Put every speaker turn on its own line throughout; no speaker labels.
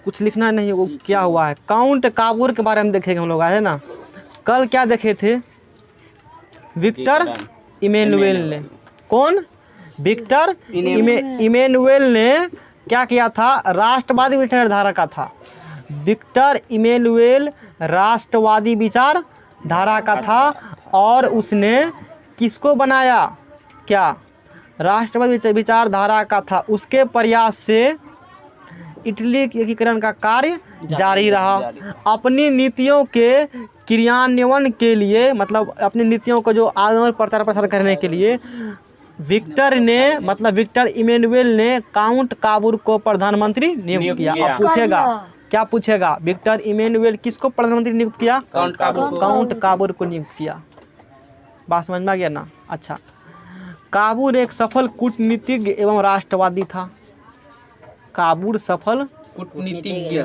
कुछ लिखना नहीं है। वो क्या हुआ है, काउंट काबूर के बारे में देखेंगे हम लोग, है ना। कल क्या देखे थे, विक्टर इमैनुअल ने, कौन, विक्टर इमैनुअल ने क्या किया था, राष्ट्रवादी विचारधारा का था। विक्टर इमैनुअल राष्ट्रवादी विचारधारा का था और उसने किसको बनाया, क्या, राष्ट्रवादी विचारधारा का था। उसके प्रयास से इटली के एकीकरण का कार्य जारी रहा। अपनी नीतियों के क्रियान्वयन के लिए, मतलब अपनी नीतियों को जो आगे प्रचार प्रसार करने के लिए विक्टर ने, मतलब विक्टर इमैनुअल ने काउंट काबूर को प्रधानमंत्री नियुक्त किया। अब पूछेगा, क्या पूछेगा, विक्टर इमैनुअल किसको प्रधानमंत्री नियुक्त किया, काउंट काबूर को नियुक्त किया। बात समझ में आ गया ना। अच्छा, काबूर एक सफल कूटनीतिज्ञ एवं राष्ट्रवादी था। काबूर सफल
कूटनीतिज्ञ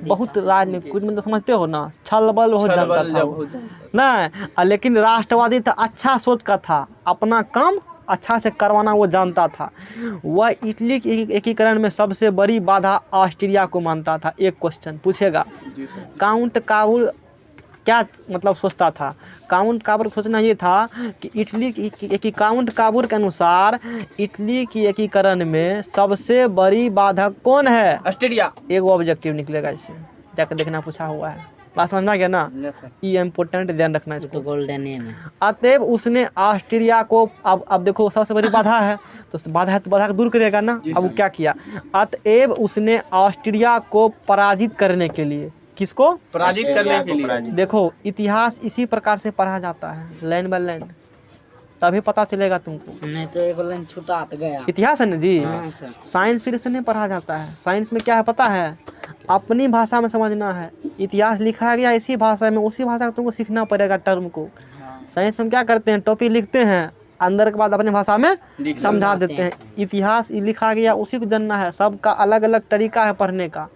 बहुत राजनीतिक, मतलब समझते हो ना, छल बल बहुत जानता था वो ना, लेकिन राष्ट्रवादी था, अच्छा सोच का था, अपना काम अच्छा से करवाना वो जानता था। वह इटली के एकीकरण में सबसे बड़ी बाधा ऑस्ट्रिया को मानता था। एक क्वेश्चन पूछेगा, काउंट काबूर क्या मतलब सोचता था। काउंट काबूर सोचना ये था कि इटली की काउंट काबूर के अनुसार इटली की एकीकरण में सबसे बड़ी बाधक कौन है,
ऑस्ट्रेलिया।
एक ऑब्जेक्टिव निकलेगा इससे, जाकर देखना पूछा हुआ है। बात समझना गया ना, ये इम्पोर्टेंट ध्यान रखना इसको।
तो गोल्डन नेम है।
अतएव उसने ऑस्ट्रिया को, अब देखो सबसे बड़ी बाधा है, तो बाधा है तो बाधा को दूर करेगा ना। अब वो क्या किया, अतएव उसने ऑस्ट्रिया को पराजित करने के लिए, किसको
पराजित करने के लिए,
देखो इतिहास इसी प्रकार से पढ़ा जाता है, लाइन बाय लाइन, तभी पता चलेगा तुमको,
नहीं तो एक लाइन छुटा तो गया।
इतिहास है ना जी।
हाँ सर।
साइंस फिर से नहीं पढ़ा जाता है, साइंस में क्या है पता है, अपनी भाषा में समझना है। इतिहास लिखा गया इसी भाषा में, उसी भाषा को तुमको सीखना पड़ेगा टर्म को। साइंस में क्या करते हैं, टॉपिक लिखते हैं, अंदर के बाद अपनी भाषा में समझा देते हैं। इतिहास लिखा गया उसी को जानना है, सबका अलग अलग तरीका है पढ़ने का।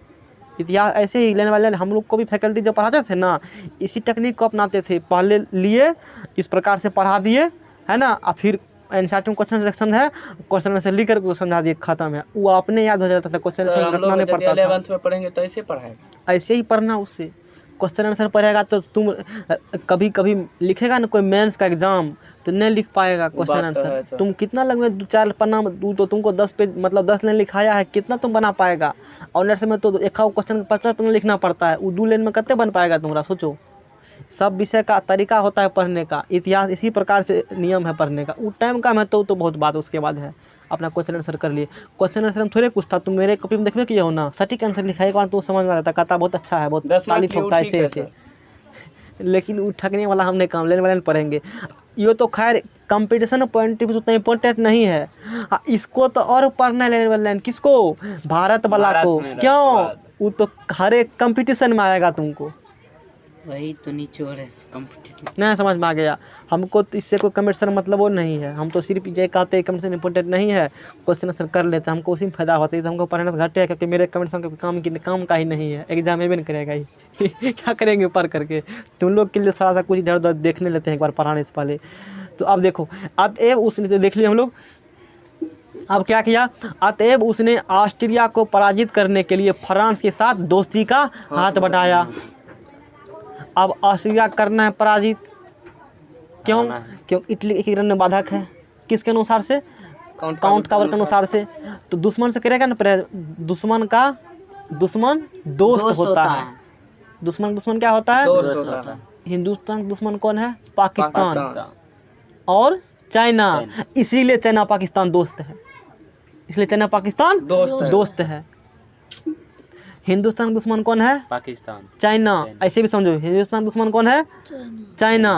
इतिहास ऐसे ही लेने वाले, हम लोग को भी फैकल्टी जब पढ़ाते थे ना, इसी टेक्निक को अपनाते थे। पहले लिए इस प्रकार से पढ़ा दिए, है ना, और फिर एनसीईआरटी में क्वेश्चन सेक्शन है, क्वेश्चन से लिख कर समझा दिए, खत्म है, वो अपने याद हो जाता था। क्वेश्चन आंसर रटना नहीं पड़ता था।
11th में पढ़ेंगे तो ऐसे पढ़ाएगा,
ऐसे ही पढ़ना, उससे क्वेश्चन आंसर पढ़ेगा तो तुम कभी कभी लिखेगा ना कोई मेंस का एग्जाम, तो नहीं लिख पाएगा क्वेश्चन आंसर। तुम कितना लगभग 2-4 पन्ना, तो तुमको 10 पेज, मतलब 10 लाइन लिखाया है, कितना तुम बना पाएगा। ऑनर्स में तो एक क्वेश्चन का तुम्हें लिखना पड़ता है, वो 2 लाइन में कितने बन पाएगा तुम्हारा, सोचो। सब विषय का तरीका होता है पढ़ने का, इतिहास इसी प्रकार से नियम है पढ़ने का। वो टाइम का महत्व तो बहुत बात उसके बाद है। अपना क्वेश्चन आंसर कर लिए, क्वेश्चन आंसर में थोड़े कुछ था, तुम मेरे कॉपी में देखने किए हो ना, सटीक आंसर लिखा, एक बार तो समझ में आता, कहता बहुत अच्छा है, बहुत ताली ठोकता है ऐसे। लेकिन वो ठगने वाला हमने काम, लेने वाले पढ़ेंगे। ये तो खैर कंपटीशन पॉइंट ऑफ व्यू उतना इम्पोर्टेंट नहीं है। इसको तो और पढ़ना है, लेने वाले किसको, भारत वाला को। क्यों, वो तो हर एक कंपटीशन में आएगा तुमको।
वही तो निचोड़ है कंपटीशन।
नहीं समझ में आ गया। हमको तो इससे कोई कंपटीशन मतलब वो नहीं है, हम तो सिर्फ ये कहते हैं कंपटीशन इंपॉर्टेंट नहीं है, क्वेश्चन आंसर कर लेते हैं, हमको उसी में फायदा होता है। तो हमको पढ़ने से घटे है, क्योंकि मेरे कंपटीशन का काम का ही नहीं है, एग्जाम में भी नहीं करेगा ही क्या करेंगे पढ़ करके। तुम लोग के लिए थोड़ा सा कुछ इधर उधर देखने लेते हैं एक बार पढ़ाने से पहले। तो अब देखो, अतएव उसने, तो देख लिया हम लोग। अब क्या किया, अतएव उसने ऑस्ट्रिया को पराजित करने के लिए फ्रांस के साथ दोस्ती का हाथ बढ़ाया। अब ऑस्ट्रिया करना है पराजित, क्यों, क्योंकि इटली एकीकरण में बाधक है, किसके अनुसार से, काउंट काबूर के अनुसार से। तो दुश्मन से करेगा ना, दुश्मन का दुश्मन दोस्त होता है। दुश्मन क्या होता है,
दोस्त होता है।
हिंदुस्तान का दुश्मन कौन है, पाकिस्तान और चाइना। इसीलिए चाइना पाकिस्तान दोस्त है, इसलिए चाइना पाकिस्तान दोस्त है। हिंदुस्तान का दुश्मन कौन है,
पाकिस्तान,
चाइना। ऐसे भी समझो, हिंदुस्तान का दुश्मन कौन है, चाइना।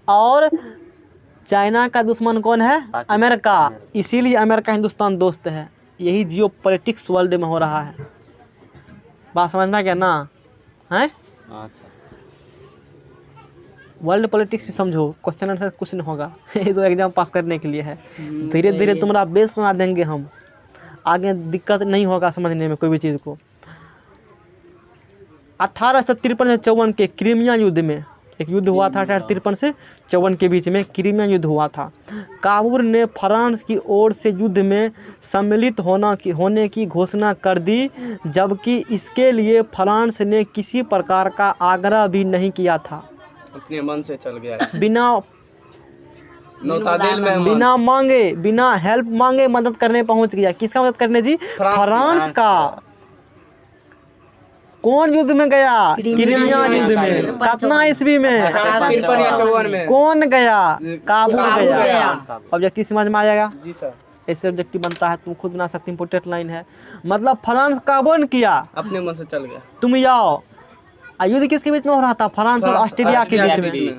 और चाइना का दुश्मन कौन है, अमेरिका। इसीलिए अमेरिका हिंदुस्तान दोस्त है। यही जियो पॉलिटिक्स वर्ल्ड में हो रहा है। बात समझ में आ गया ना, है। वर्ल्ड पॉलिटिक्स भी समझो, क्वेश्चन आंसर कुछ नहीं होगा ये तो एग्जाम पास करने के लिए है। धीरे धीरे तुम्हारा बेस बना देंगे हम, आगे दिक्कत नहीं होगा समझने में कोई भी चीज़ को। 1853 से 54 के क्रीमिया युद्ध में एक युद्ध हुआ था 1853 से 54 के बीच में, क्रीमिया युद्ध हुआ था। काबुल ने फ्रांस की ओर से युद्ध में सम्मिलित होने की घोषणा कर दी, जबकि इसके लिए फ्रांस ने किसी प्रकार का आग्रह भी नहीं किया था।
अपने मन से चल गया,
बिना मांगे, बिना हेल्प मांगे मदद करने पहुंच गया। किसका मदद करने जी? फ्रांस का। कौन युद्ध में गया? क्रीमिया युद्ध में। कितना ईस्वी में?
53 में।
कौन गया? काबुल गया। ऑब्जेक्टिव समझ में आएगा?
जी सर।
ऐसे ऑब्जेक्टिव बनता है, तुम खुद बना सकते, इंपोर्टेंट लाइन है। मतलब फ्रांस काबुल किया,
अपने मन से चल गया।
तुम जाओ। युद्ध किसके बीच में हो रहा था? फ्रांस और ऑस्ट्रेलिया के बीच में।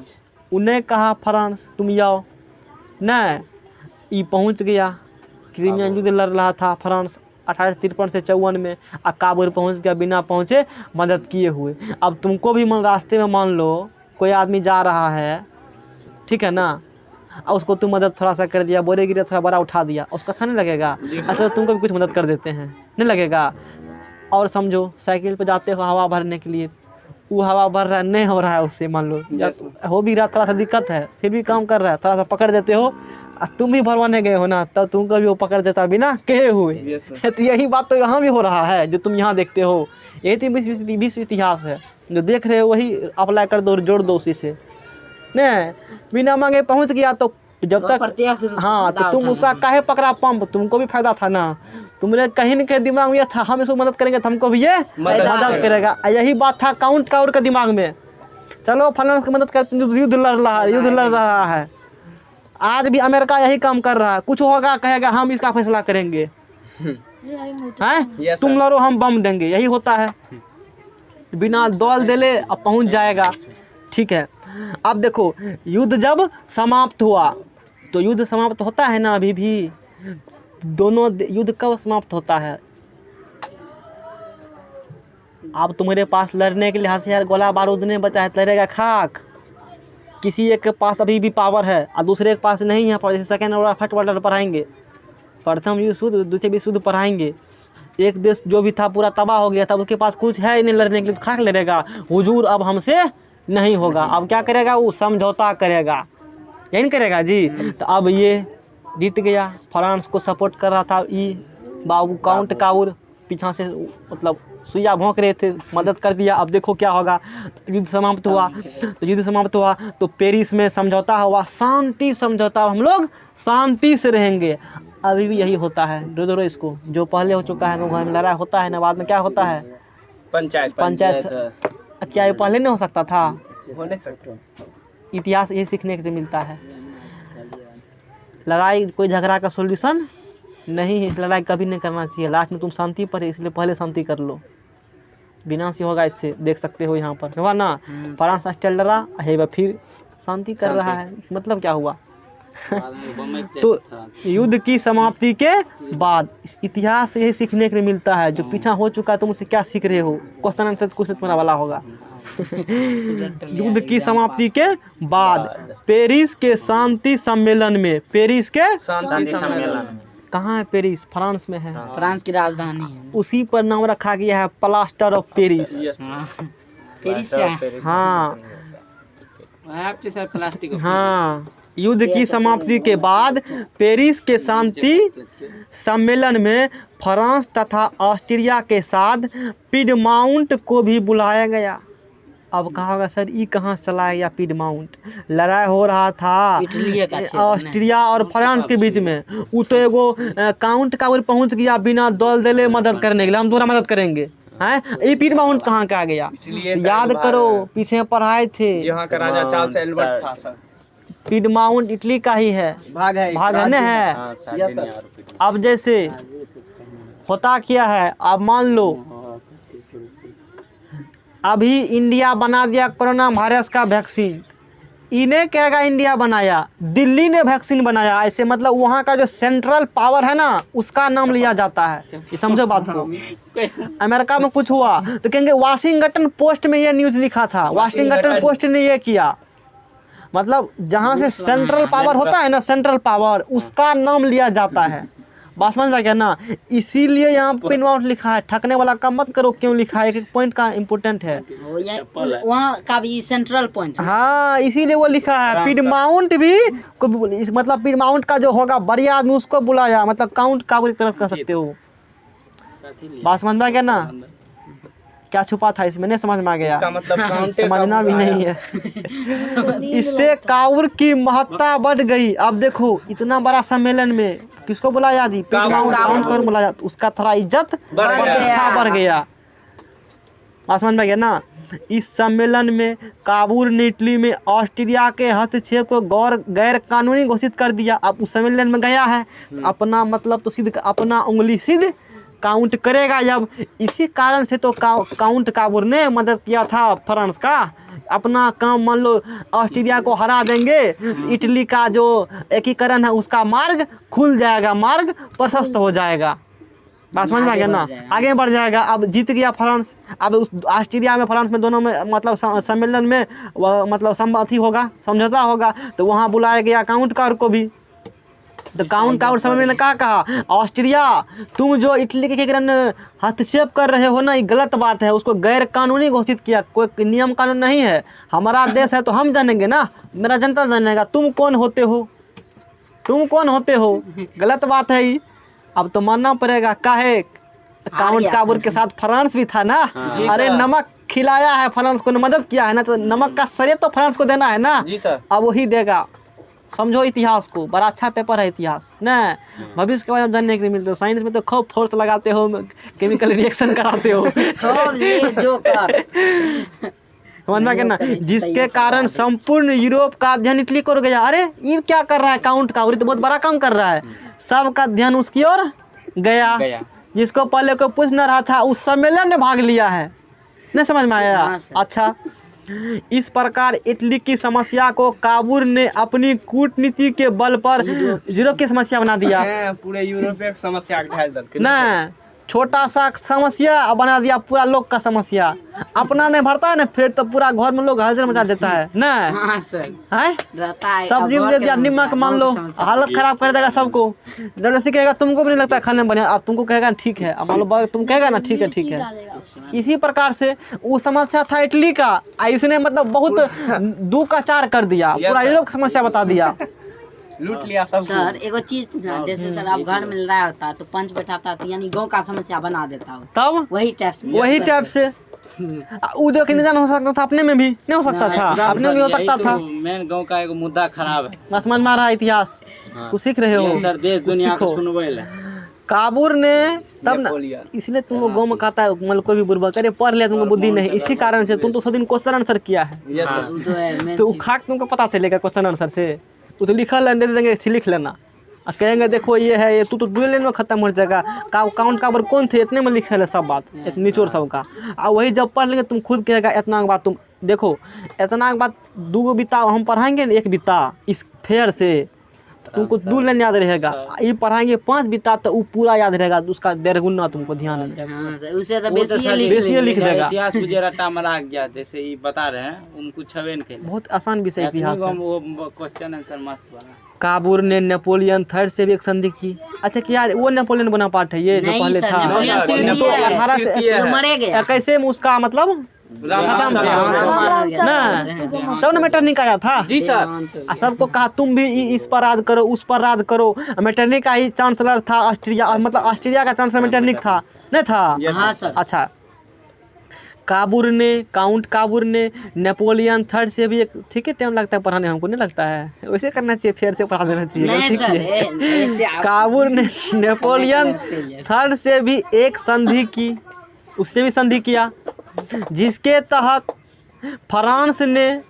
उन्हें कहा फ्रांस तुम जाओ, नहीं, ये पहुंच गया। क्रीमिया युद्ध लड़ रहा था फ्रांस 1853 से 54 में, और काबुल पहुंच गया बिना पहुंचे, मदद किए हुए। अब तुमको भी रास्ते में मान लो कोई आदमी जा रहा है, ठीक है ना, और उसको तुम मदद थोड़ा सा कर दिया, बोरे गिरे थोड़ा बड़ा उठा दिया, उसको अच्छा नहीं लगेगा? अच्छा तुमको भी कुछ मदद कर देते हैं, नहीं लगेगा? और समझो साइकिल पे जाते हो हवा भरने के लिए, वो हवा भर रहा है, नहीं हो रहा है उससे, मान लो हो भी रहा, थोड़ा सा दिक्कत है, फिर भी काम कर रहा है, थोड़ा सा पकड़ देते हो, तुम भी भरवाने गए हो ना, तब तुमको भी वो पकड़ देता बिना कहे हुए। तो यही बात तो यहाँ भी हो रहा है जो तुम यहाँ देखते हो। यही तो विश्व इतिहास है, जो देख रहे हो वही अप्लाई कर दो, जोड़ दो उसी से। नहीं, बिना मांगे पहुँच गया तो जब तक, हाँ, तो तुम उसका काहे पकड़ा पंप, तुमको भी फायदा था ना। तुमने कहीं न कहीं दिमाग में था हम इसको मदद करेंगे तो हमको भी ये मदद करेगा। यही बात था काउंट का दिमाग में। चलो फ्रांस की मदद करते, युद्ध लड़ रहा है। आज भी अमेरिका यही काम कर रहा है, कुछ होगा कहेगा हम इसका फैसला करेंगे, हैं? तुम लड़ो हम बम देंगे, यही होता है। बिना दौल देले अब पहुंच जाएगा, ठीक है। अब देखो युद्ध जब समाप्त हुआ, तो युद्ध समाप्त होता है ना अभी भी, दोनों युद्ध कब समाप्त होता है? अब तुम्हारे पास लड़ने के लिए हथियार गोला बारूद नहीं बचा है, लड़ेगा खाक। किसी एक के पास अभी भी पावर है और दूसरे के पास नहीं है, पर सेकेंड और फर्स्ट वर्ल्ड पढ़ाएंगे, प्रथम विश्व युद्ध, द्वितीय विश्व युद्ध पढ़ाएंगे। एक देश जो भी था पूरा तबाह हो गया था, उसके पास कुछ है ही नहीं लड़ने के लिए, तो खाक लड़ेगा। हुजूर अब हमसे नहीं होगा, अब क्या करेगा? वो समझौता करेगा, यही करेगा जी। तो अब ये जीत गया, फ्रांस को सपोर्ट कर रहा था ये बाबू काउंट काबुल, पीछा से मतलब सुइया भोंक रहे थे, मदद कर दिया। अब देखो क्या होगा, युद्ध समाप्त हुआ तो पेरिस में समझौता हुआ, शांति समझौता, हम लोग शांति से रहेंगे। अभी भी यही होता है, दो इसको जो पहले हो चुका है, घर में लड़ाई होता है ना, बाद में क्या होता है? पंचायत। क्या ये पहले नहीं हो सकता था?
हो नहीं सकता।
इतिहास यही सीखने के लिए मिलता है। लड़ाई कोई झगड़ा का सॉल्यूशन नहीं है, लड़ाई कभी नहीं करना चाहिए। लास्ट में तुम शांति पर है, इसलिए पहले शांति कर लो, विनाश ही होगा इससे। देख सकते हो यहाँ पर हुआ ना, फ्रांस चल रहा है, फिर शांति कर रहा है, मतलब क्या हुआ? तो युद्ध की समाप्ति के बाद इतिहास यही सीखने के लिए मिलता है, जो पीछा हो चुका है तुम उससे क्या सीख रहे हो, क्वेश्चन आंसर कुछ तुम्हारा वाला होगा। युद्ध की समाप्ति के बाद पेरिस के शांति सम्मेलन में, पेरिस के
शांति सम्मेलन
कहाँ है? पेरिस फ्रांस में है,
फ्रांस की राजधानी है।
उसी पर नाम रखा गया है प्लास्टर ऑफ पेरिस।
पेरिस से है।
हाँ
प्लास्टिक।
हाँ, युद्ध की समाप्ति के बाद पेरिस के शांति सम्मेलन में फ्रांस तथा ऑस्ट्रिया के साथ पिडमाउंट को भी बुलाया गया। अब कहा होगा सर ये कहाँ से चला गया पिडमाउंट? लड़ाई हो रहा था ऑस्ट्रिया और फ्रांस के बीच में, वो तो एगो काउंट काबुल पहुंच गया बिना दौल देले मदद करने के लिए, हम दोनों मदद करेंगे, हैं? ये पिडमाउंट कहाँ का आ गया? याद करो पीछे पढ़ाए थे,
जहाँ का राजा चार्ल्स एडवर्ड था सर।
पिडमाउंट इटली का ही है, भाग है ना है। अब जैसे होता क्या है, अब मान लो अभी इंडिया बना दिया कोरोना वायरस का वैक्सीन, इन्हें कहेगा इंडिया बनाया, दिल्ली ने वैक्सीन बनाया, ऐसे मतलब वहाँ का जो सेंट्रल पावर है ना उसका नाम लिया जाता है। ये समझो बात को। अमेरिका में कुछ हुआ तो कहेंगे वाशिंगटन पोस्ट में ये न्यूज़ लिखा था, वाशिंगटन पोस्ट ने ये किया। मतलब जहाँ से सेंट्रल पावर होता है ना, सेंट्रल पावर, उसका नाम लिया जाता है। बात समझ में आ गया ना। इसीलिए यहाँ पिनमाउंट लिखा है, ठगने वाला काम मत करो। क्यों लिखा है? एक पॉइंट का इम्पोर्टेंट है।
वहाँ का भी सेंट्रल पॉइंट है।
हाँ, इसीलिए वो लिखा है। पिनमाउंट भी मतलब पिनमाउंट का जो होगा बढ़िया आदमी उसको बुलाया, मतलब काउंट का बुरी तरह कह सकते हो। बात समझ में आ गया ना। क्या छुपा था इसमें, नहीं समझ में आ गया।
इसका मतलब काउंट
समझना भी नहीं है। इससे काउर की महत्ता बढ़ गई। अब देखो इतना बड़ा सम्मेलन में किसको बुलाया जी? पिनमाउंट काउंट कर बुलाया, तो उसका थोड़ा इज्जत प्रतिष्ठा बढ़ गया। बात समझ में आ गया ना। इस सम्मेलन में काबूर ने इटली में ऑस्ट्रिया के हस्तक्षेप को गैर कानूनी घोषित कर दिया। अब उस सम्मेलन में गया है, अपना मतलब तो सिद्ध, अपना उंगली सिद्ध काउंट करेगा जब। इसी कारण से तो काउंट काबूर ने मदद किया था फ्रांस का। अपना काम मान लो ऑस्ट्रिया को हरा देंगे, इटली का जो एकीकरण है उसका मार्ग खुल जाएगा, मार्ग प्रशस्त हो जाएगा। बात समझ में आ गया ना, आगे बढ़ जाएगा। अब जीत गया फ्रांस। अब उस ऑस्ट्रिया में फ्रांस में दोनों में मतलब सम्मेलन में मतलब सम्मति होगा, समझौता होगा, तो वहाँ बुलाया गया काउंट कार को भी। तो काउंट कार सम्मेलन ने कहा ऑस्ट्रिया तुम जो इटली के एकीकरण हस्तक्षेप कर रहे हो ना, ये गलत बात है। उसको गैर कानूनी घोषित किया। कोई नियम कानून नहीं है, हमारा देश है तो हम जानेंगे ना, मेरा जनता जानेगा तुम कौन होते हो, तुम कौन होते हो। गलत बात है ये। अब तो मानना पड़ेगा। काहे? काउंट काबूर के साथ फ्रांस भी था ना। अरे नमक खिलाया है फ्रांस को, मदद किया है ना, तो नमक का श्रेय तो फ्रांस को देना है ना।
जी सर।
अब वही देगा। समझो इतिहास को, बड़ा अच्छा पेपर है इतिहास ना। भविष्य के बारे में जानने के लिए मिलते हो। साइंस में तो खूब फोर्स लगाते हो, केमिकल रिएक्शन कराते हो। समझ में आ गया ना। जिसके कारण संपूर्ण यूरोप का ध्यान इटली को गया। अरे ये क्या कर रहा है काउंट काबूर, तो बहुत बड़ा काम कर रहा है। सबका ध्यान उसकी ओर गया। जिसको पहले कोई पूछ न रहा था, उस सम्मेलन में भाग लिया है। नहीं समझ में आया? अच्छा, इस प्रकार इटली की समस्या को काबूर ने अपनी कूटनीति के बल पर यूरोप की समस्या बना दिया।
पूरे यूरोप एक समस्या
ना, छोटा सा समस्या बना दिया पूरा लोग का समस्या। अपना नहीं भरता है ना, फिर तो पूरा घर में लोग हलचल मचा देता है ना।
हाँ सर,
है सब्जी में दे दिया नमक, मान लो हालत खराब कर देगा सबको। जबरदस्ती कहेगा तुमको भी नहीं लगता है खाने में बढ़िया, अब तुमको कहेगा ठीक है, अब मान लो तुम कहेगा ना ठीक है ठीक है। इसी प्रकार से वो समस्या था इटली का, इसने मतलब बहुत दू का चार कर दिया, पूरा यूरोप की समस्या बता दिया,
लूट लिया सब। सर एगो चीज पूछना, जैसे सर आप घर में लड़ाई होता है तो पंच बैठाता तो यानी गांव का समस्या बना देता हो, तब वही टाइप से उदय के निदान हो सकता था, अपने में भी नहीं हो सकता था, अपने में भी हो सकता था।
मेन गांव का एक मुद्दा खराब है।
बस समझ में आ रहा है इतिहास, कुछ सीख रहे हो
सर, देश दुनिया को सुनवाइले।
काबूर ने तब ना, इसलिए तुमको गाँव में कहता है मतलब कोई भी बुरबा करे पढ़ लिया, तुमको बुद्धि नहीं, इसी कारण से तुम तो 100 दिन क्वेश्चन आंसर किया है तो खाक तुमको पता चलेगा क्वेश्चन आंसर से। तो लिखल है, दे देंगे लिख लेना, और कहेंगे देखो ये है, ये तू तो 2 लाइन में खत्म हो जाएगा। काउंट काबर कौन थे इतने में लिखे है सब बात, निचोड़ सबका। और वही जब पढ़ लेंगे तुम खुद कहेगा इतना के बात। तुम देखो इतना के बाद 2 बिता हम पढ़ाएंगे ना, 1 बिता इस फेयर से तुमको 2 लाइन याद रहेगा। ये पढ़ाएंगे 5 बिता तो वो पूरा याद रहेगा, उसका 1.5 गुना तुमको ध्यान में,
उसे तो
बेसी लिख देगा।
इतिहास मुझे रट्टा मारा गया, जैसे ये बता रहे हैं उनको छवेन के
बहुत आसान विषय इतिहास है।
वो क्वेश्चन आंसर मस्त वाला।
काबूर ने नेपोलियन III से भी एक संधि की। अच्छा क्या वो नेपोलियन बोनापार्ट है, ये जो पहले था 1821 में उसका मतलब खत्म ना, तब ना मेटरनिक आया था।
जी सर।
सबको कहा तुम भी इस पर राज करो, उस पर राज करो। मेटरनिक का ही चांसलर था ऑस्ट्रिया, और मतलब ऑस्ट्रिया का चांसलर मेटरनिक था, नहीं था?
हाँ सर।
अच्छा, काउंट काबूर ने नेपोलियन III से भी एक, ठीक है टाइम लगता है पढ़ाने, हमको नहीं लगता है, वैसे करना चाहिए, फेर से पढ़ा देना चाहिए। काबूर ने नेपोलियन III से भी एक संधि की, उससे भी संधि किया, जिसके तहत फ्रांस ने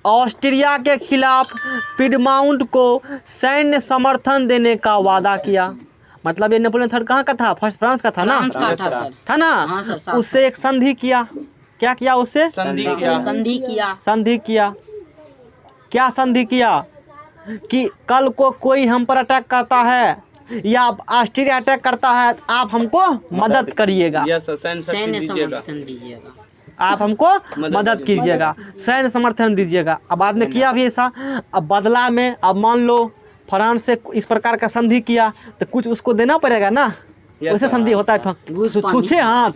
ऑस्ट्रिया के खिलाफ पिडमाउंट को सैन्य समर्थन देने का वादा किया। मतलब ये नेपोलियन III कहाँ का था? फर्स्ट फ्रांस का था ना, था ना। उससे एक संधि किया। क्या किया उससे?
संधि
किया। क्या संधि किया? कि कल को कोई हम पर अटैक करता है या ऑस्ट्रिया अटैक करता है, आप हमको मदद करिएगा, आप हमको मदद कीजिएगा, सैन्य समर्थन दीजिएगा। अब बाद में किया भी ऐसा। अब बदला में अब मान लो फ्रांस से इस प्रकार का संधि किया तो कुछ उसको देना पड़ेगा ना, वैसे संधि होता है। छूछे हाथ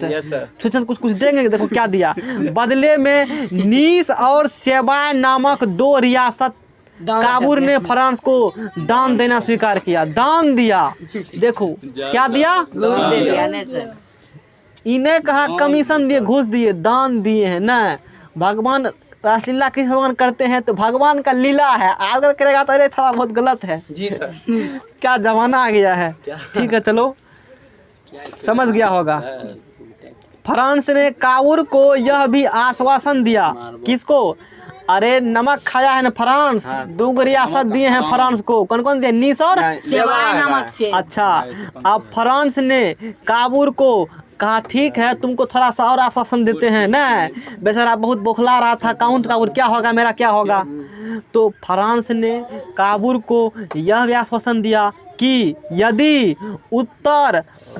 छूछे कुछ देंगे। देखो क्या दिया, बदले में नीस और सेवाय नामक 2 रियासत काबूल ने फ्रांस को दान देना स्वीकार किया। दान दिया, देखो क्या दिया, इन्हें कहा कमीशन दिए, घूस दिए, दान दिए हैं ना। भगवान रासलीला कृष्ण भगवान करते हैं तो भगवान का लीला है, आदर करेगा तो अरे थोड़ा बहुत गलत है
जी सर।
क्या जमाना आ गया है। ठीक है चलो, समझ गया होगा। फ्रांस ने काबूल को यह भी आश्वासन दिया, किसको, अरे नमक खाया है ना फ्रांस, 2 रियासत दिए हैं फ्रांस को। कौन कौन दिए, नीस और
सेवाय नामक से।
अच्छा, अब फ्रांस ने काबूल को कहा ठीक है तुमको थोड़ा सा और आश्वासन देते हैं ना। बेचारा बहुत बौखला रहा था, काउंट काबूल क्या होगा, मेरा क्या होगा। तो फ्रांस ने काबूल को यह भी आश्वासन दिया कि यदि उत्तर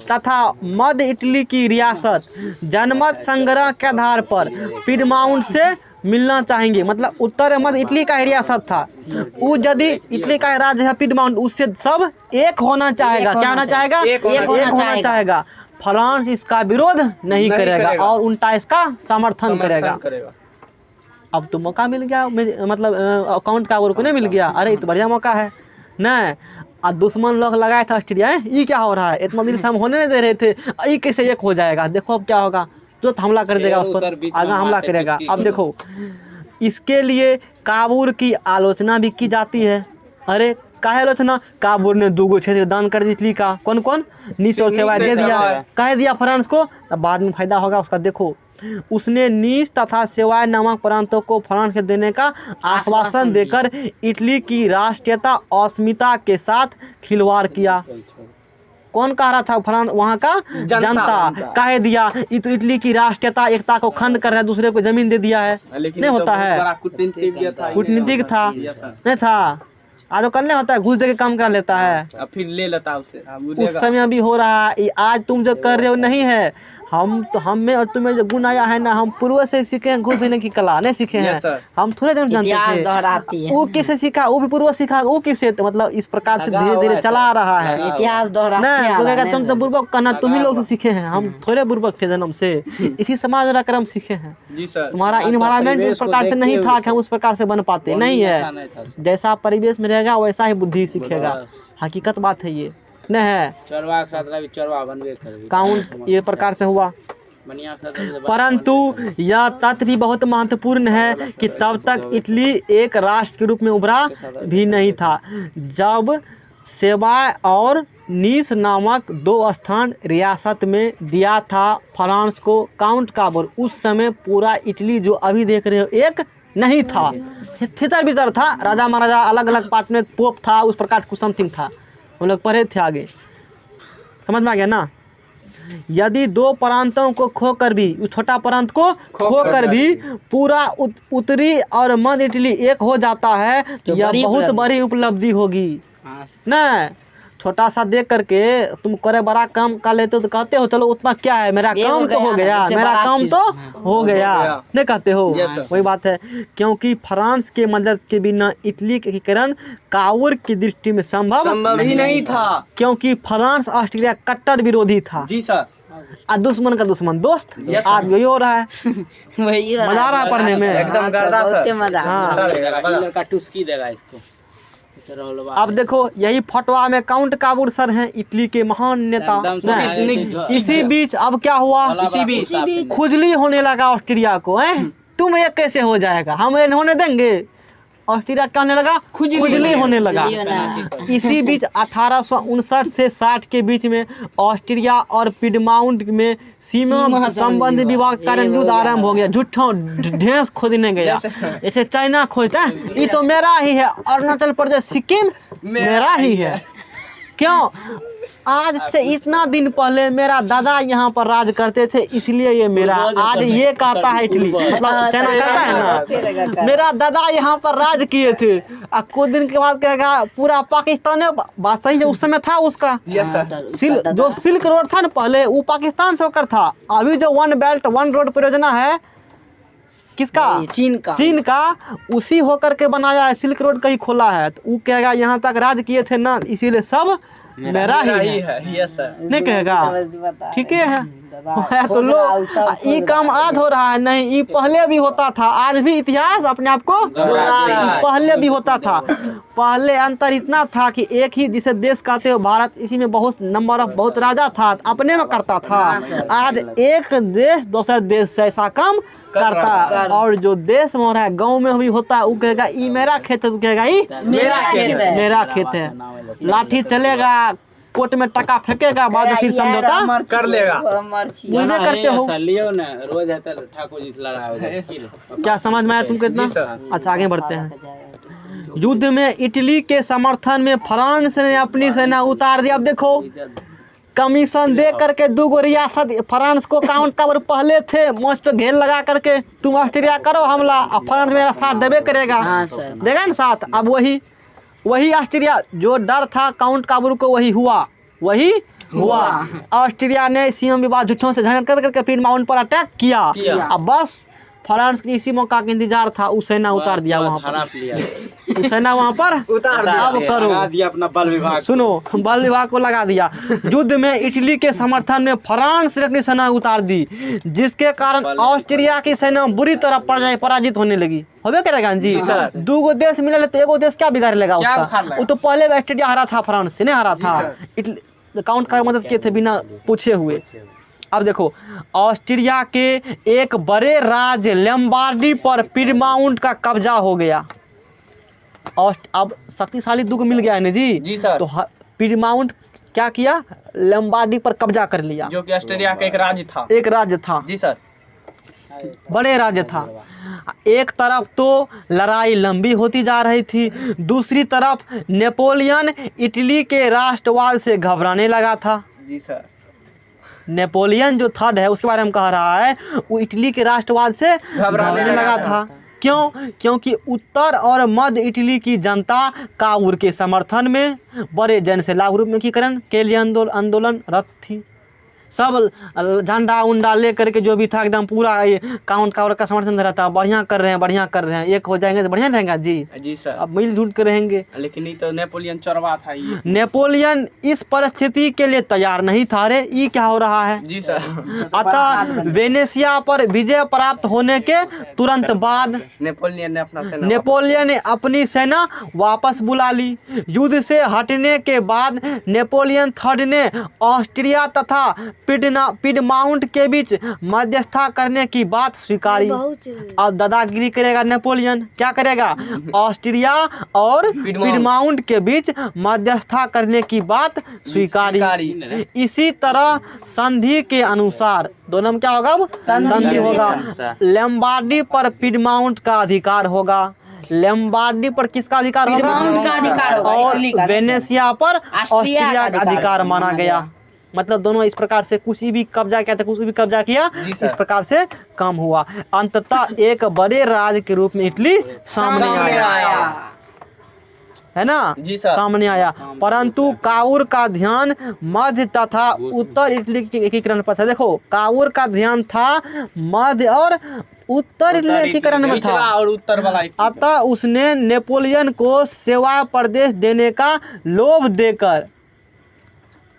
तथा मध्य इटली की रियासत जनमत संग्रह के आधार पर पिडमाउंट से मिलना चाहेंगे, मतलब उत्तर मध्य इटली का रियासत था, वो यदि इटली का राज्य है पिडमाउंट, उससे सब एक होना चाहेगा। क्या होना चाहेगा, एक होना चाहेगा। फ्रांस इसका विरोध नहीं करेगा और उल्टा इसका समर्थन करेगा। अब तो मौका मिल गया, मतलब अकाउंट का को नहीं मिल गया, अरे तो बढ़िया मौका है ना। और दुश्मन लोग लगाए था ऑस्ट्रेलिया, ये क्या हो रहा है, इतना दिन से हम होने नहीं दे रहे थे, ये कैसे एक हो जाएगा। देखो अब क्या होगा, तो हमला कर देगा उस पर, आगे हमला करेगा। अब देखो इसके लिए काबूल की आलोचना भी की जाती है। अरे काहे आलोचना, काबूल ने 2 क्षेत्र दान कर दी इटली का, कौन कौन, नीस और सेवाय दे दिया। काहे दिया फ्रांस को, तब बाद में फायदा होगा उसका। देखो उसने नीस तथा सेवाय नामक प्रांतों को फ्रांस के देने का आश्वासन देकर इटली की राष्ट्रीयता अस्मिता के साथ खिलवाड़ किया। कौन कह रहा था, फ्रांस वहाँ का जनता। काहे दिया, ये तो इटली की राष्ट्रीयता एकता को खंड कर रहा है, दूसरे को जमीन दे दिया है, नहीं होता है, कूटनीतिक था, नहीं था, आज करने होता है, घूस दे के काम करा लेता है,
फिर ले लेता उसे।
उस समय भी हो रहा है। आज तुम जो कर रहे हो नहीं है, हम तो हमें और तुम्हें जो गुण आया है ना, हम पूर्व से सीखे हैं घूस देने की कला, नहीं सीखे हैं। हम थोड़े दिन जानते थे, वो किसे सीखा, वो भी पूर्व सीखा, वो किसे, मतलब इस प्रकार से धीरे धीरे चला रहा है।
इतिहास
दोहराते, तुम तो बुर्बक कहना, तुम ही लोग से सीखे हैं, हम थोड़े बुर्बक थे जन्म से, इसी समाज में रहकर हम सीखे हैं। तुम्हारा इन्वायरमेंट उस प्रकार से नहीं था कि हम उस प्रकार से बन पाते, नहीं है। जैसा परिवेश में रहेगा वैसा ही बुद्धि सीखेगा, हकीकत बात है ये, नहीं है। काउंट ये प्रकार से हुआ। परंतु यह तथ्य भी बहुत महत्वपूर्ण है कि तब तक इटली एक राष्ट्र के रूप में उभरा भी नहीं था जब सेवाय और नीस नामक 2 स्थान रियासत में दिया था फ्रांस को काउंट काबूल। उस समय पूरा इटली जो अभी देख रहे हो एक नहीं था, भीतर भीतर था, राजा महाराजा अलग अलग पार्ट में, पोप था, उस प्रकार कुछ समथिंग था, हम लोग पढ़े थे आगे, समझ में आ गया ना। यदि 2 प्रांतों को खोकर भी, उस छोटा प्रांत को खोकर भी पूरा उत्तरी और मध्य इटली एक हो जाता है तो यह बहुत बड़ी उपलब्धि होगी ना। छोटा सा देख करके तुम करे बड़ा काम कर लेते हो तो कहते हो चलो उतना क्या है, मेरा काम तो हो गया, मेरा काम तो हो गया, नहीं कहते हो। वही बात है, क्योंकि फ्रांस के मदद के बिना इटली के एकीकरण काबूल की दृष्टि में संभव
ही नहीं था,
क्योंकि फ्रांस ऑस्ट्रेलिया कट्टर विरोधी था।
जी सर।
और दुश्मन का दुश्मन दोस्त, आज वही हो रहा है,
वही
मजा आ रहा है पढ़ने में,
एकदम गर्दा सर।
हाँ,
टुस्की देगा इसको।
अब देखो यही फटवा में काउंट काबूल सर हैं, इटली के महान नेता। इसी बीच अब क्या हुआ,
इसी बीच
खुजली होने लगा ऑस्ट्रेलिया को, तुम ये कैसे हो जाएगा, हम ये होने देंगे। ऑस्ट्रेलिया क्या होने लगा, खुजली होने लगा। इसी बीच 1859 से 60 के बीच में ऑस्ट्रिया और पिडमाउंट में सीमा संबंधी विवाद कारण युद्ध आरंभ हो गया। झूठों ढेंस खोदने गया, ऐसे चाइना खोजता है, ये तो मेरा ही है, अरुणाचल प्रदेश सिक्किम मेरा ही है। क्यों, आज से इतना दिन पहले मेरा दादा यहाँ पर राज करते थे इसलिए ये मेरा, आज ये कहता है इटली, मतलब चाइना कहता है ना, मेरा दादा यहाँ पर राज किए थे, और कुछ दिन के बाद कहेगा पूरा पाकिस्तान। बात सही है, उस समय था उसका जो सिल्क रोड था ना पहले, वो पाकिस्तान से होकर था। अभी जो 1 बेल्ट 1 रोड परियोजना है किसका?
चीन का।
चीन का उसी होकर के बनाया है, सिल्क रोड का ही खोला है। तो वो कहेगा यहाँ तक राज किए थे ना, इसीलिए सब मेरा ही है।
Yes sir.
नहीं कहेगा? ठीक है तो लोग ये काम आज हो रहा है, नहीं ये पहले भी होता था, आज भी इतिहास अपने आप को पहले भी होता था। पहले अंतर इतना था कि एक ही जिसे देश कहते हो भारत, इसी में बहुत नंबर ऑफ बहुत राजा था, अपने में करता था। आज एक देश दूसरे देश से ऐसा काम करता, और जो देश में हो रहा है गाँव में भी होता है, वो कहेगा ये मेरा खेत है, तो कहेगा ये मेरा खेत है। लाठी चलेगा, कोर्ट में टका फेंकेगा, बाद फिर समझौता
कर लेगा।
मुझे करते हो
लियो ना रोज है तो ठाकुर जी से लड़ा।
क्या समझ में आया तुमको इतना? अच्छा आगे बढ़ते हैं। युद्ध में इटली के समर्थन में फ्रांस ने अपनी सेना उतार दी। अब देखो कमीशन दे करके 2 रियासत फ्रांस को काउंट कवर पहले थे, मंच पे घेर लगा करके तुम ऑस्ट्रेलिया करो हमला, अब फ्रांस मेरा साथ देवे करेगा, देगा ना साथ। अब वही ऑस्ट्रेलिया जो डर था काउंट काबूल को, वही हुआ। ऑस्ट्रेलिया ने सीमा विवाद झूठों से झगड़ करके फिर माउंट पर अटैक किया। अब बस फ्रांस की इसी मौका का इंतजार था, उस सेना उतार दिया वहाँ पर, सेना वहाँ पर उतार दिया। अब करो
अपना बल विभाग,
सुनो बल विभाग को लगा दिया। युद्ध में इटली के समर्थन में फ्रांस ने अपनी सेना उतार दी, जिसके कारण ऑस्ट्रिया की सेना बुरी तरह पराजित होने लगी। होबे करेगा जी, 2 देश मिले तो एगो देश क्या बिगाड़ लेगा उसका? वो तो पहले ऑस्ट्रेलिया हारा था, फ्रांस से नहीं हारा था। काउंट कर मदद किए थे बिना पूछे हुए। अब देखो ऑस्ट्रिया के एक बड़े राज्य लंबार्डी पर पीडमाउंट का कब्जा हो गया। अब शक्तिशाली दुख मिल गया है ना जी
सर।
तो पीडमाउंट क्या किया? लंबार्डी पर कब्जा कर लिया,
जो कि ऑस्ट्रेलिया का एक राज्य था। जी सर,
बड़े राज्य था। एक तरफ तो लड़ाई लंबी होती जा रही थी, दूसरी तरफ नेपोलियन इटली के राष्ट्रवाद से घबराने लगा था।
जी सर।
नेपोलियन जो थर्ड है उसके बारे में कह रहा है, वो इटली के राष्ट्रवाद से घबराने लगा था। क्यों? क्योंकि उत्तर और मध्य इटली की जनता काबूल के समर्थन में बड़े जन से लागू रूप में एकीकरण के लिए आंदोलन रत थी। सब झंडा उंडा ले करके जो भी था एकदम पूरा काउंट कावर का समर्थन रहता, बढ़िया कर रहे हैं, एक हो जाएंगे तो बढ़िया रहेगा जी सर। अब मिलजुल कर रहेंगे।
लेकिन ये तो नेपोलियन चोरवा था। ये
नेपोलियन इस परिस्थिति के लिए तैयार नहीं था। रे ये क्या हो रहा है?
जी सर।
अतः वेनेशिया पर विजय प्राप्त होने के तुरंत बाद नेपोलियन ने अपनी सेना वापस बुला ली। युद्ध से हटने के बाद नेपोलियन थर्ड ने ऑस्ट्रिया तथा पीडमाउंट के बीच मध्यस्थता करने की बात स्वीकारी। अब दादागिरी करेगा नेपोलियन, क्या करेगा? ऑस्ट्रिया और पीडमाउंट के बीच मध्यस्थता करने की बात स्वीकारी। इसी तरह संधि के अनुसार दोनों में क्या होगा? संधि होगा। लंबार्डी पर पीडमाउंट का अधिकार होगा। लंबार्डी पर किसका अधिकार होगा? और वेनेशिया पर ऑस्ट्रिया का अधिकार माना गया। मतलब दोनों इस प्रकार से कुछ भी कब्जा किया था, कुछ भी कब्जा किया, इस प्रकार से काम हुआ। अंततः एक बड़े राज्य के रूप में इटली सामने आया, है ना जी सर, सामने आया। परंतु काबूल का ध्यान मध्य तथा उत्तर इटली के एकीकरण पर था। देखो काबूल का ध्यान था मध्य और उत्तर इटली एकीकरण में था,
और उत्तर वाला।
अतः उसने नेपोलियन को सेवा प्रदेश देने का लोभ देकर,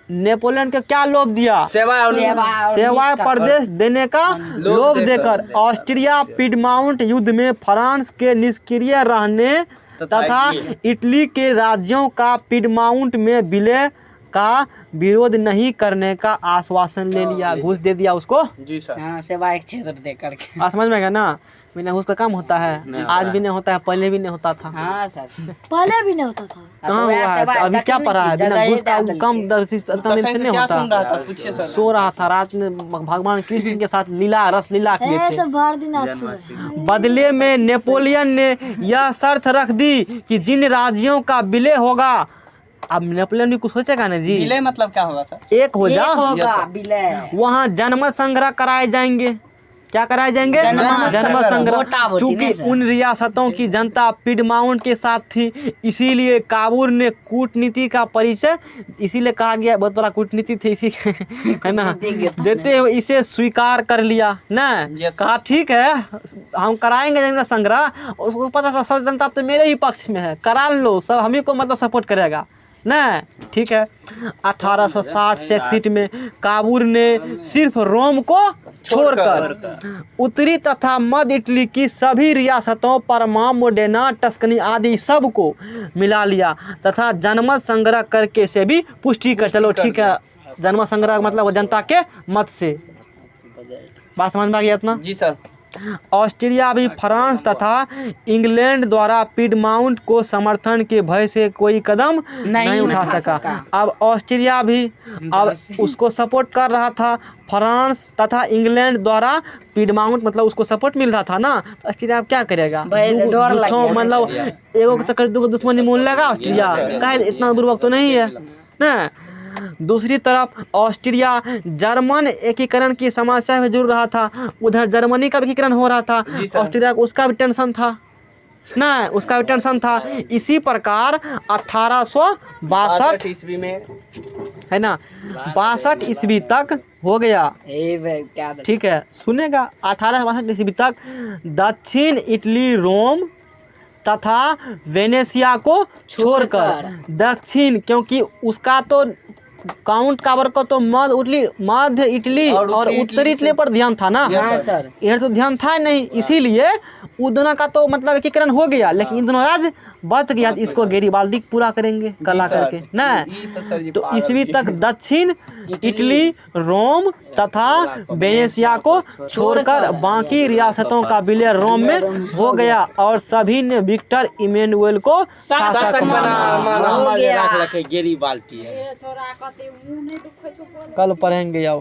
नेपोलियन के क्या लोभ दिया? सेवा प्रदेश देने का लोभ देकर ऑस्ट्रिया पीडमाउंट युद्ध में फ्रांस के निष्क्रिय रहने तथा इटली के राज्यों का पीडमाउंट में विलय का विरोध नहीं करने का आश्वासन ले लिया। घूस दे दिया उसको
जी सर।
हाँ, सेवा एक क्षेत्र दे करके।
समझ में गया ना? बिना घूस का काम होता है? आज भी नहीं होता है, पहले भी नहीं होता था।
हाँ सर,
पहले भी नहीं होता था।
कहाँ हुआ है? तो अभी क्या पढ़ा है? बिना घूस का काम दिन से नहीं होता। सो रहा था रात में, भगवान कृष्ण के साथ लीला रस लीला किए थे। बदले में नेपोलियन ने यह शर्त रख दी कि जिन राज्यों का विलय होगा, अब नेपोलियन भी कुछ सोचेगा ना जी,
विलय मतलब क्या होगा सर?
एक हो जा, वहाँ जनमत संग्रह कराए जाएंगे। क्या कराए जाएंगे? जन्म संग्रह। चूंकि उन रियासतों की जनता पिडमाउंट के साथ थी, इसीलिए काबूल ने कूटनीति का परिचय, इसीलिए कहा गया बहुत बड़ा कूटनीति थे इसी है ना, देते हुए इसे स्वीकार कर लिया ना। कहा ठीक है हम कराएंगे जन्म संग्रह। उसको पता था सब जनता तो मेरे ही पक्ष में है, करा लो, सब हम ही को मतलब सपोर्ट करेगा ना। ठीक है। 1860 से एक्सिट में काबूल ने सिर्फ रोम को छोड़कर उत्तरी तथा मध्य इटली की सभी रियासतों परमाम, मोडेना, टस्कनी आदि सब को मिला लिया तथा जनमत संग्रह करके से भी पुष्टि कर। चलो ठीक है, जनमत संग्रह मतलब जनता के मत से। बात समझ में आ गया इतना?
जी सर।
ऑस्ट्रिया भी फ्रांस तथा इंग्लैंड द्वारा पिडमाउंट को समर्थन के भय से कोई कदम नहीं उठा सका। अब ऑस्ट्रिया भी अब उसको सपोर्ट कर रहा था, फ्रांस तथा इंग्लैंड द्वारा पिडमाउंट मतलब उसको सपोर्ट मिल रहा था ना। तो ऑस्ट्रिया अब क्या करेगा? मतलब एगो के चक्कर दूगो दुश्मनी मोल लगा ऑस्ट्रिया, कहे इतना बुर्बक तो नहीं है ना। दूसरी तरफ ऑस्ट्रिया जर्मन एकीकरण की समस्या में जुड़ रहा था, उधर जर्मनी का एकीकरण हो रहा था, ऑस्ट्रिया को उसका भी टेंशन था ना, उसका भी टेंशन था। इसी प्रकार 1862
ईस्वी में
है ना, 62 ईस्वी तक हो गया। ठीक है सुनेगा, 1862 ईस्वी तक दक्षिण इटली रोम तथा वेनेशिया को छोड़कर दक्षिण, क्योंकि उसका तो काउंट काबर को तो मध्य इटली और उत्तरी इटली पर ध्यान था ना।
सर
इधर तो ध्यान था नहीं, इसीलिए उन दोनों का तो मतलब एकीकरण हो गया, लेकिन इन दोनों राज्य बच गया। इसको गेरिबाल्डी पूरा करेंगे कला करके ना। तो ईस्वी तक दक्षिण इटली रोम तथा वेनेशिया को छोड़कर बाकी रियासतों का विलय रोम में हो गया और सभी ने विक्टर इमैनुअल को शासक माना।
गेरिबाल्टी है।
कल पढ़ेंगे आओ।